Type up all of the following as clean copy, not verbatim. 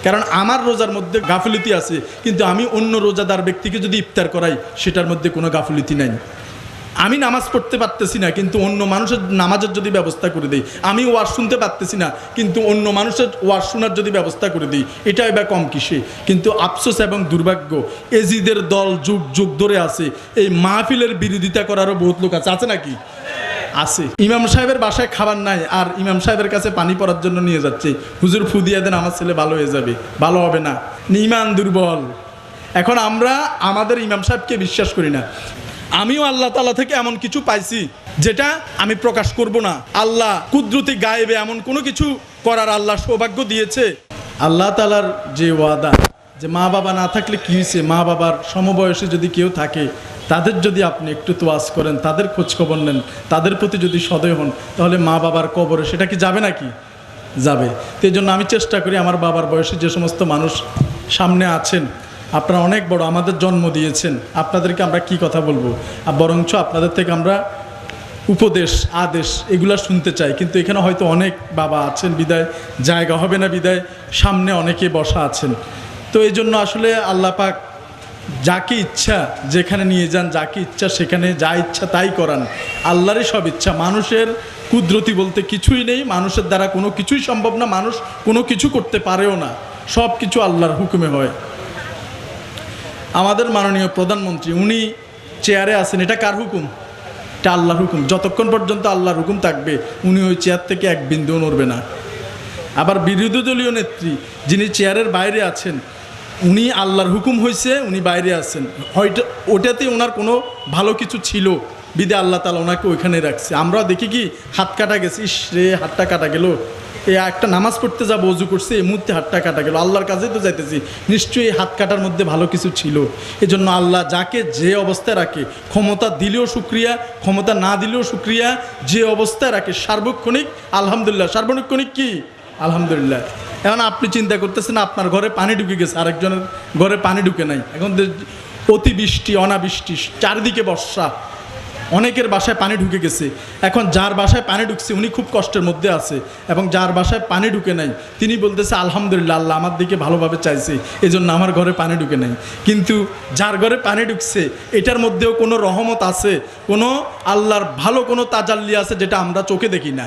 কারণ আমার রোজার মধ্যে গাফিলতি আছে, কিন্তু আমি অন্য রোজাদার ব্যক্তিকে যদি ইফতার করাই সেটার মধ্যে কোনো গাফিলতি নাই। আমি নামাজ পড়তে পারতেছি না, কিন্তু অন্য মানুষের নামাজের যদি ব্যবস্থা করে দিই, আমি ওয়াজ শুনতে পারতেছি না, কিন্তু অন্য মানুষের ওয়াজ শোনার যদি ব্যবস্থা করে দিই, এটাই বা কম কিসে। কিন্তু আফসোস এবং দুর্ভাগ্য, এজিদের দল যুগ যুগ ধরে আছে, এই মাহফিলের বিরোধিতা করারও বহুত লোক আছে নাকি? আছে। ইমাম সাহেবের বাসায় খাবার নাই, আর ইমাম সাহেবের কাছে পানি পড়ার জন্য নিয়ে যাচ্ছে, হুজুর ফু দিয়ে দেন, আমার ছেলে ভালো হয়ে যাবে। ভালো হবে না, ইমান দুর্বল। এখন আমরা আমাদের ইমাম সাহেবকে বিশ্বাস করি না। আমিও আল্লাহ তাআলা থেকে এমন কিছু পাইছি যেটা আমি প্রকাশ করব না। আল্লাহ কুদরতি গায়েবে এমন কোনো কিছু করার আল্লাহ সৌভাগ্য দিয়েছে। আল্লাহ তাআলার যে ওয়াদা, যে মা বাবা না থাকলে কী হয়েছে, মা বাবার সমবয়সে যদি কেউ থাকে, তাদের যদি আপনি একটু তোয়াজ করেন, তাদের খোঁজখবর নেন, তাদের প্রতি যদি সদয় হন, তাহলে মা বাবার কবরে সেটা কি যাবে নাকি? যাবে। তো এই জন্য আমি চেষ্টা করি, আমার বাবার বয়সে যে সমস্ত মানুষ সামনে আছেন, আপনারা অনেক বড়, আমাদের জন্ম দিয়েছেন, আপনাদেরকে আমরা কি কথা বলবো, আর বরঞ্চ আপনাদের থেকে আমরা উপদেশ আদেশ এগুলা শুনতে চাই। কিন্তু এখানে হয়তো অনেক বাবা আছেন বিদায় জায়গা হবে না, বিদায় সামনে অনেকে বসা আছেন। তো এই জন্য আসলে আল্লাহ পাক যাকে ইচ্ছা যেখানে নিয়ে যান, যাকে ইচ্ছা সেখানে যা ইচ্ছা তাই করান। আল্লাহরই সব ইচ্ছা, মানুষের কুদরতি বলতে কিছুই নেই, মানুষের দ্বারা কোনো কিছুই সম্ভব না, মানুষ কোনো কিছু করতে পারেও না, সব কিছু আল্লাহর হুকুমে হয়। আমাদের মাননীয় প্রধানমন্ত্রী উনি চেয়ারে আছেন, এটা কার হুকুম? এটা আল্লাহর হুকুম। যতক্ষণ পর্যন্ত আল্লাহর হুকুম থাকবে উনি ওই চেয়ার থেকে এক বিন্দুও নড়বে না। আবার বিরোধী দলীয় নেত্রী যিনি চেয়ারের বাইরে আছেন, উনি আল্লাহর হুকুম হয়েছে, উনি বাইরে আছেন, হয়তো ওটাতে ওনার কোনো ভালো কিছু ছিল বিদে আল্লাহ তাআলা ওনাকে ওইখানে রাখছে। আমরা দেখি কি হাত কাটা গেছে, ইস রে হাতটা কাটা গেল, এই একটা নামাজ পড়তে যাবো, অজু করছে, এই মুহূর্তে হাতটা কাটা গেল, আল্লাহর কাছে তো যাইতেছি, নিশ্চয়ই হাত কাটার মধ্যে ভালো কিছু ছিল। এই জন্য আল্লাহ যাকে যে অবস্থায় রাখে, ক্ষমতা দিলেও শুক্রিয়া, ক্ষমতা না দিলেও শুক্রিয়া, যে অবস্থায় রাখে সার্বক্ষণিক আলহামদুলিল্লাহ। সার্বক্ষণিক কি? আলহামদুলিল্লাহ। এখন আপনি চিন্তা করতেছেন আপনার ঘরে পানি ঢুকে গেছে, আরেকজনের ঘরে পানি ঢুকে নাই। এখন অতিবৃষ্টি অনাবৃষ্টি, চারিদিকে বর্ষা, অনেকের বাসায় পানি ঢুকে গেছে। এখন যার বাসায় পানি ঢুকছে উনি খুব কষ্টের মধ্যে আছে, এবং যার বাসায় পানি ঢুকে নাই তিনি বলতেছে আলহামদুলিল্লাহ, আল্লাহ আমার দিকে ভালোভাবে চাইছে, এই জন্য আমার ঘরে পানি ঢুকে নাই। কিন্তু যার ঘরে পানি ঢুকছে এটার মধ্যেও কোনো রহমত আছে, কোনো আল্লাহর ভালো কোনো তাজাল্লি আছে যেটা আমরা চোখে দেখি না।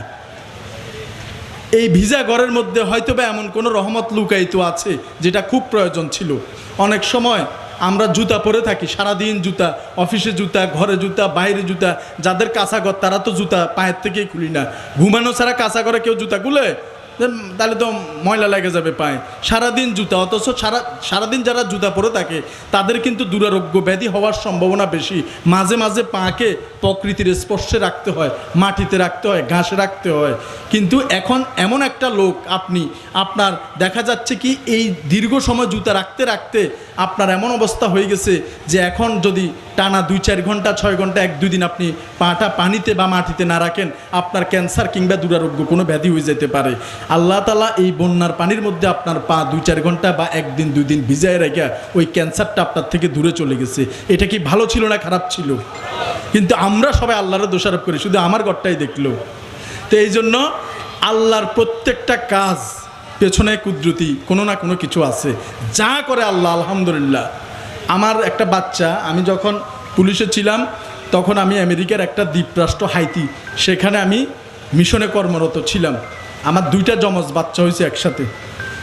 এই ভিজা ঘরের মধ্যে হয়তো বা এমন কোনো রহমত লুকায়িত আছে যেটা খুব প্রয়োজন ছিল। অনেক সময় আমরা জুতা পরে থাকি, সারাদিন জুতা, অফিসে জুতা, ঘরে জুতা, বাইরে জুতা। যাদের কাঁচা ঘর তারা তো জুতা পায়ের থেকেই খুলি না। ঘুমানো ছাড়া কাঁচা ঘরে কেউ জুতা খুলে? তাহলে তো ময়লা লেগে যাবে পায়ে। সারাদিন জুতা, অথচ সারাদিন যারা জুতা পরে থাকে তাদের কিন্তু দুরারোগ্য ব্যাধি হওয়ার সম্ভাবনা বেশি। মাঝে মাঝে পাকে প্রকৃতির স্পর্শে রাখতে হয়, মাটিতে রাখতে হয়, ঘাসে রাখতে হয়। কিন্তু এখন এমন একটা লোক আপনার দেখা যাচ্ছে কি এই দীর্ঘ সময় জুতা রাখতে রাখতে আপনার এমন অবস্থা হয়ে গেছে যে এখন যদি টানা 2-4 ঘন্টা 6 ঘন্টা 1-2 দিন আপনি পাটা পানিতে বা মাটিতে না রাখেন, আপনার ক্যান্সার কিংবা দুরারোগ্য কোনো ব্যাধি হয়ে যেতে পারে। আল্লাহ তাআলা এই বন্যার পানির মধ্যে আপনার পা 2-4 ঘন্টা বা 1 দিন 2 দিন ভিজায় রেখে ওই ক্যান্সারটা আপনার থেকে দূরে চলে গেছে। এটা কি ভালো ছিল না খারাপ ছিল? কিন্তু আমরা সবাই আল্লাহর দোষারোপ করি, শুধু আমার ঘরটাই দেখলো। তো এই জন্য আল্লাহর প্রত্যেকটা কাজ পেছনে কুদরতি কোনো না কোনো কিছু আছে, যা করে আল্লাহ আলহামদুলিল্লাহ। আমার একটা বাচ্চা, আমি যখন পুলিশে ছিলাম তখন আমি আমেরিকার একটা দ্বীপরাষ্ট্র হাইতি, সেখানে আমি মিশনে কর্মরত ছিলাম। আমার 2টা যমজ বাচ্চা হয়েছে একসাথে।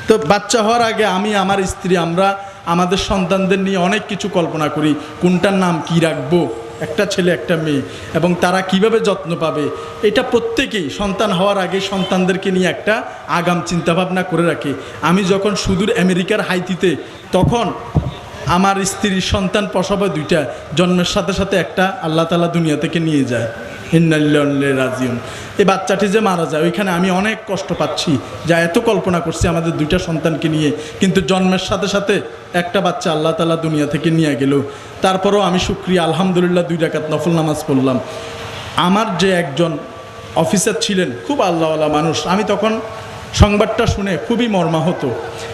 তো বাচ্চা হওয়ার আগে আমি, আমার স্ত্রী, আমরা আমাদের সন্তানদের নিয়ে অনেক কিছু কল্পনা করি, কোনটার নাম কি রাখবো, একটা ছেলে একটা মেয়ে, এবং তারা কিভাবে যত্ন পাবে। এটা প্রত্যেকেই সন্তান হওয়ার আগে সন্তানদেরকে নিয়ে একটা আগাম চিন্তাভাবনা করে রাখে। আমি যখন সুদূর আমেরিকার হাইতিতে, তখন আমার স্ত্রীর সন্তান প্রসব 2টা, জন্মের সাথে সাথে একটা আল্লাহ তাআলা দুনিয়া থেকে নিয়ে যায়। ইন্নালিল্লাহি রাজিউন। এই বাচ্চাটি যে মারা যায়, ওইখানে আমি অনেক কষ্ট পাচ্ছি, যা এত কল্পনা করছি আমাদের 2টা সন্তানকে নিয়ে, কিন্তু জন্মের সাথে সাথে একটা বাচ্চা আল্লাহ তাআলা দুনিয়া থেকে নিয়ে গেল। তারপরেও আমি শুকরিয়া আলহামদুলিল্লাহ 2 রাকাত নফল নামাজ পড়লাম। আমার যে একজন অফিসার ছিলেন, খুব আল্লাহওয়ালা মানুষ, আমি তখন সংবাদটা শুনে খুবই মর্মাহত,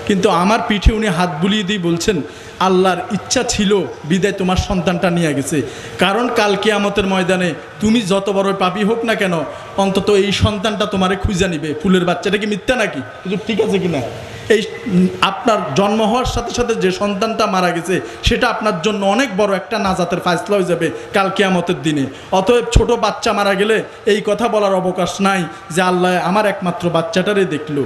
কিন্তু আমার পিঠে উনি হাত বুলিয়ে দিয়ে বলছেন, আল্লাহর ইচ্ছা ছিল বিদায় তোমার সন্তানটা নিয়ে গেছে, কারণ কাল কিয়ামতের ময়দানে তুমি যত বড় পাপী হোক না কেন, অন্তত এই সন্তানটা তোমারে খুঁজে নিবে। ফুলের বাচ্চাটা কি মিথ্যা নাকি? ঠিক আছে কিনা? এই আপনার জন্ম হওয়ার সাথে সাথে যে সন্তানটা মারা গেছে সেটা আপনার জন্য অনেক বড় একটা নাজাতের ফায়সলা হয়ে যাবে কাল কিয়ামতের দিনে। অতএব ছোট বাচ্চা মারা গেলে এই কথা বলার অবকাশ নাই যে আল্লাহ আমার একমাত্র বাচ্চাটারে দেখলো,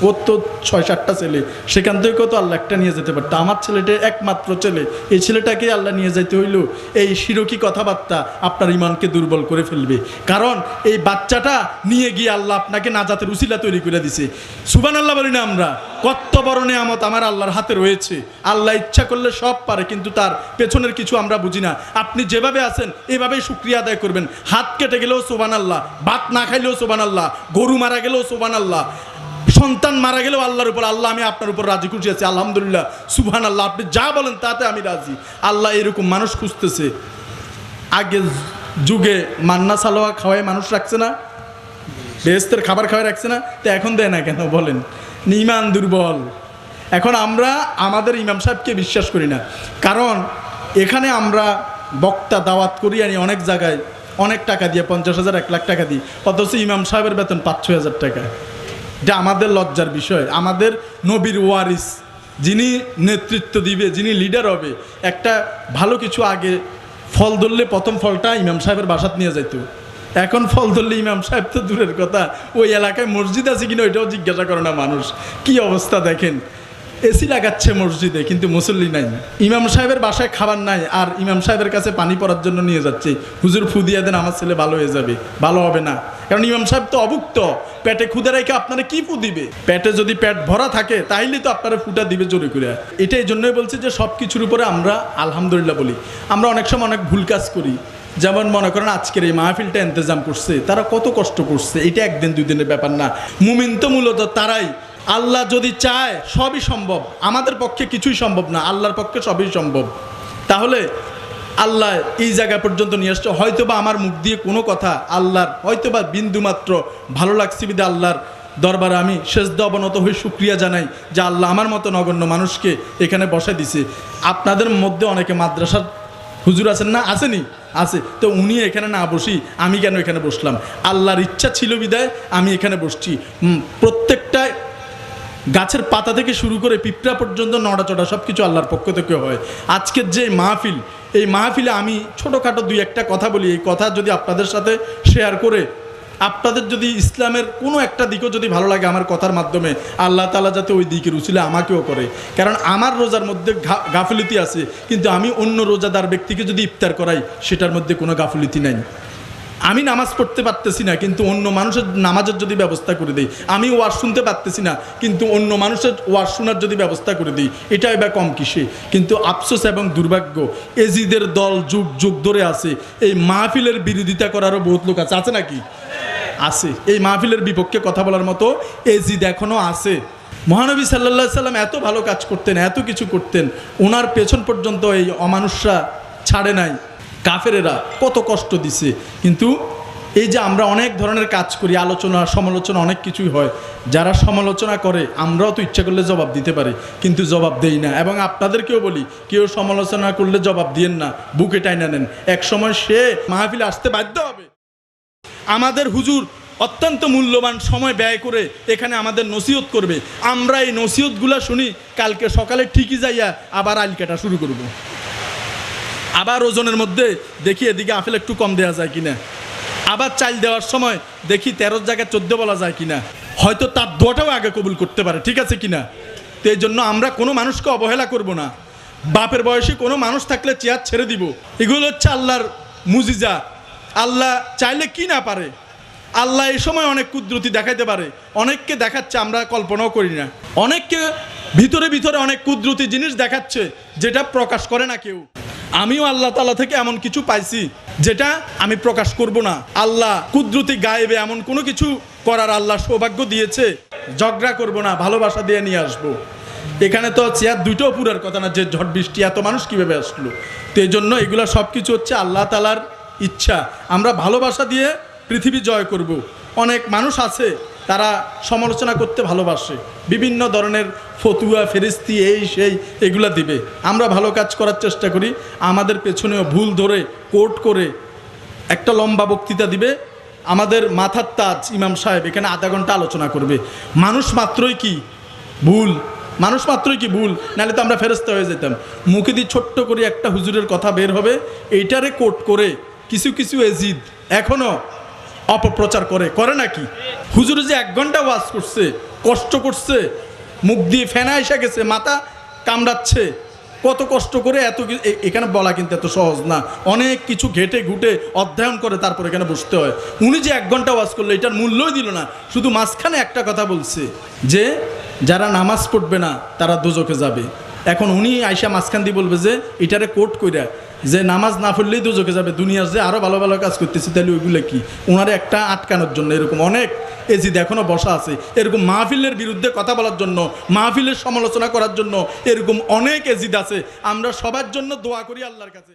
ওর তো 6-7টা ছেলে, সেখান থেকেও তো আল্লাহ একটা নিয়ে যেতে পারতো, আমার ছেলেটা একমাত্র ছেলে, এই ছেলেটাকে আল্লাহ নিয়ে যেতে হইল, এই শিরকি কথাবার্তা আপনার ইমানকে দুর্বল করে ফেলবে। কারণ এই বাচ্চাটা নিয়ে গিয়ে আল্লাহ আপনাকে নাজাতের উসিলা তৈরি করে দিছে। সুবহানাল্লাহ বলি না আমরা? কত বড় নেয়ামত আমার আল্লাহর হাতে রয়েছে। আল্লাহ ইচ্ছা করলে সব পারে, কিন্তু তার পেছনের কিছু আমরা বুঝি না। আপনি যেভাবে আছেন এভাবেই শুকরিয়া আদায় করবেন। হাত কেটে গেলেও সুবহানাল্লাহ, ভাত না খাইলেও সুবহানাল্লাহ, গরু মারা গেলেও সুবহানাল্লাহ, সন্তান মারা গেলেও আল্লাহর উপর, আল্লাহ আমি আপনার উপর রাজি খুশি আছি, আলহামদুলিল্লাহ, সুবহানাল্লাহ, আপনি যা বলেন তাতে আমি রাজি। আল্লাহ এরকম মানুষ খুঁজতেছে। আগে যুগে মান্না সালোয়া খাওয়াই মানুষ রাখছে না, বেহেশতের খাবার খাওয়াই রাখছে না, তো এখন দেয় না কেন বলেন? ইমান দুর্বল। এখন আমরা আমাদের ইমাম সাহেবকে বিশ্বাস করি না, কারণ এখানে আমরা বক্তা দাওয়াত করি আনি অনেক জায়গায় অনেক টাকা দিয়ে, 50,000 1 লাখ টাকা দিই, অথচ ইমাম সাহেবের বেতন 5-6 হাজার টাকা। এটা আমাদের লজ্জার বিষয়। আমাদের নবীর ওয়ারিস যিনি নেতৃত্ব দিবে, যিনি লিডার হবে, একটা ভালো কিছু আগে ফল ধরলে প্রথম ফলটা ইমাম সাহেবের বাসাত নিয়ে যাইত। এখন ফল ধরলে ইমাম সাহেব তো দূরের কথা, ওই এলাকায় মসজিদ আছে কিনা ওইটাও জিজ্ঞাসা করে না মানুষ। কি অবস্থা দেখেন, এসি লাগাচ্ছে মসজিদে কিন্তু মুসল্লি নাই, ইমাম সাহেবের বাসায় খাবার নাই, আর ইমাম সাহেবের কাছে পানি পড়ার জন্য নিয়ে যাচ্ছে, হুজুর ফু দিয়ে দেন আমার ছেলে ভালো হয়ে যাবে। ভালো হবে না, কারণ ইমাম সাহেব তো অভুক্ত, পেটে ক্ষুদা রেখে আপনারা কি ফু দিবে? পেটে যদি পেট ভরা থাকে তাইলে তো আপনারা ফুটা দিবে জোরে করে। এটা এই জন্যই বলছি যে সব কিছুর উপরে আমরা আলহামদুলিল্লাহ বলি। আমরা অনেক সময় অনেক ভুল কাজ করি, যেমন মনে করেন আজকের এই মাহফিলটা ইন্তজাম করছে, তারা কত কষ্ট করছে, এটা একদিন 2 দিনের ব্যাপার না। মুমিন তো মূলত তারাই, আল্লাহ যদি চায় সবই সম্ভব। আমাদের পক্ষে কিছুই সম্ভব না, আল্লাহর পক্ষে সবই সম্ভব। তাহলে আল্লাহ এই জায়গা পর্যন্ত নিয়ে আসছে। হয়তোবা আমার মুখ দিয়ে কোনো কথা আল্লাহর হয়তোবা বিন্দুমাত্র ভালো লাগছে বিধে আল্লাহর দরবারে আমি সেজদা অবনত হয়ে শুকরিয়া জানাই যে আল্লাহ আমার মতো নগণ্য মানুষকে এখানে বসে দিছে। আপনাদের মধ্যে অনেকে মাদ্রাসার হুজুর আছেন না? আসেনি? আছে। তো উনি এখানে না বসি আমি কেন এখানে বসলাম? আল্লাহর ইচ্ছা ছিল বিদায় আমি এখানে বসছি। প্রত্যেকটা গাছের পাতা থেকে শুরু করে পিঁপড়া পর্যন্ত নড়াচড়া সব কিছু আল্লাহর পক্ষ থেকে হয়। আজকের যে মাহফিল, এই মাহফিলে আমি ছোটোখাটো 2-1টা কথা বলি, এই কথা যদি আপনাদের সাথে শেয়ার করে আপনাদের যদি ইসলামের কোনো একটা দিকও যদি ভালো লাগে আমার কথার মাধ্যমে, আল্লাহ তাআলা যাতে ওই দিকের উসিলা আমাকেও করে। কারণ আমার রোজার মধ্যে গাফিলতি আছে, কিন্তু আমি অন্য রোজাদার ব্যক্তিকে যদি ইফতার করাই সেটার মধ্যে কোনো গাফিলতি নাই। আমি নামাজ পড়তে পারতেছি না, কিন্তু অন্য মানুষের নামাজের যদি ব্যবস্থা করে দিই, আমি ওয়াজ শুনতে পারতেছি না, কিন্তু অন্য মানুষের ওয়াজ শোনার যদি ব্যবস্থা করে দিই, এটাই বা কম কিসে? কিন্তু আফসোস এবং দুর্ভাগ্য, এজিদের দল যুগ যুগ ধরে আছে। এই মাহফিলের বিরোধিতা করারও বহুত লোক আছে, আছে নাকি? আছে। এই মাহফিলের বিপক্ষে কথা বলার মতো এজিদ এখনও আছে। মহানবী সাল্লাল্লাহু আলাইহি সাল্লাম এত ভালো কাজ করতেন, এত কিছু করতেন, ওনার পেছন পর্যন্ত এই অমানুষরা ছাড়ে নাই। কাফেরেরা কত কষ্ট দিছে, কিন্তু এই যে আমরা অনেক ধরনের কাজ করি, আলোচনা সমালোচনা অনেক কিছুই হয়, যারা সমালোচনা করে আমরাও তো ইচ্ছা করলে জবাব দিতে পারি, কিন্তু জবাব দেই না। এবং আপনাদেরকেও বলি, কেউ সমালোচনা করলে জবাব দিয়েন না, বুকে টাইনা নেন, এক সময় সে মাহফিলে আসতে বাধ্য হবে। আমাদের হুজুর অত্যন্ত মূল্যবান সময় ব্যয় করে এখানে আমাদের নসিহত করবে, আমরা এই নসিহতগুলো শুনি, কালকে সকালে ঠিকই যাইয়া আবার আইল কাটা শুরু করব। আবার ওজনের মধ্যে দেখি এদিকে আপেল একটু কম দেওয়া যায় কিনা, আবার চাল দেওয়ার সময় দেখি 13 জায়গায় 14 বলা যায় কিনা, হয়তো তার দোয়াটাও আগে কবুল করতে পারে, ঠিক আছে কিনা? তো এই জন্য আমরা কোনো মানুষকে অবহেলা করব না। বাপের বয়সী কোনো মানুষ থাকলে চেয়ার ছেড়ে দিব। এগুলো হচ্ছে আল্লাহর মুজিজা। আল্লাহ চাইলে কি না পারে, আল্লাহ এই সময় অনেক কুদরতি দেখাইতে পারে, অনেককে দেখাচ্ছে আমরা কল্পনাও করি না, অনেককে ভিতরে ভিতরে অনেক কুদরতি জিনিস দেখাচ্ছে যেটা প্রকাশ করে না কেউ। আমিও আল্লাহ তাআলা থেকে এমন কিছু পাইছি যেটা আমি প্রকাশ করব না। আল্লাহ কুদরতি গায়েবে এমন কোনো কিছু করার আল্লাহ সৌভাগ্য দিয়েছে, ঝগড়া করব না, ভালোবাসা দিয়ে নিয়ে আসবো। এখানে তো চেয়ার 2টাও পুরার কথা না, যে ঝড় বৃষ্টি এত মানুষ কীভাবে আসলো। তো এই জন্য এগুলো সব কিছু হচ্ছে আল্লাহ তাআলার ইচ্ছা। আমরা ভালোবাসা দিয়ে পৃথিবী জয় করব। অনেক মানুষ আছে তারা সমালোচনা করতে ভালোবাসে, বিভিন্ন ধরনের ফতুয়া ফেরেস্তি এই সেই এগুলা দিবে। আমরা ভালো কাজ করার চেষ্টা করি, আমাদের পেছনেও ভুল ধরে কোট করে একটা লম্বা বক্তৃতা দিবে। আমাদের মাথার তাজ ইমাম সাহেব এখানে আধা ঘন্টা আলোচনা করবে। মানুষ মাত্রই কি ভুল, মানুষ মাত্রই কি ভুল, নাহলে তো আমরা ফেরেশতা হয়ে যেতাম। মুখে দিয়ে ছোট্ট করে একটা হুজুরের কথা বের হবে, এইটারে কোট করে কিছু কিছু এজিদ এখনো অপপ্রচার করে নাকি? হুজুরে যে 1 ঘন্টা ওয়াজ করছে, কষ্ট করছে, মুখ দিয়ে ফেনা এসে গেছে, মাথা কামড়াচ্ছে, কত কষ্ট করে এখানে বলা কিন্তু এত সহজ না, অনেক কিছু ঘেটে ঘুটে অধ্যয়ন করে তারপর এখানে বসতে হয়। উনি যে 1 ঘন্টা ওয়াজ করলো এটার মূল্যই দিল না, শুধু মাঝখানে একটা কথা বলছে যে যারা নামাজ পড়বে না তারা দোজখে যাবে। এখন উনি আইসা মাঝখান দিয়ে বলবে যে এটারে কোট কইরা যে নামাজ না পড়লেই দোজখে যাবে, দুনিয়ার যে আরও ভালো ভালো কাজ করতেছি, তাহলে ওইগুলো কি? ওনারে একটা আটকানোর জন্য এরকম অনেক এজিদ এখনও বসা আছে, এরকম মাহফিলের বিরুদ্ধে কথা বলার জন্য, মাহফিলের সমালোচনা করার জন্য এরকম অনেক এজিদ আছে। আমরা সবার জন্য দোয়া করি আল্লাহর কাছে।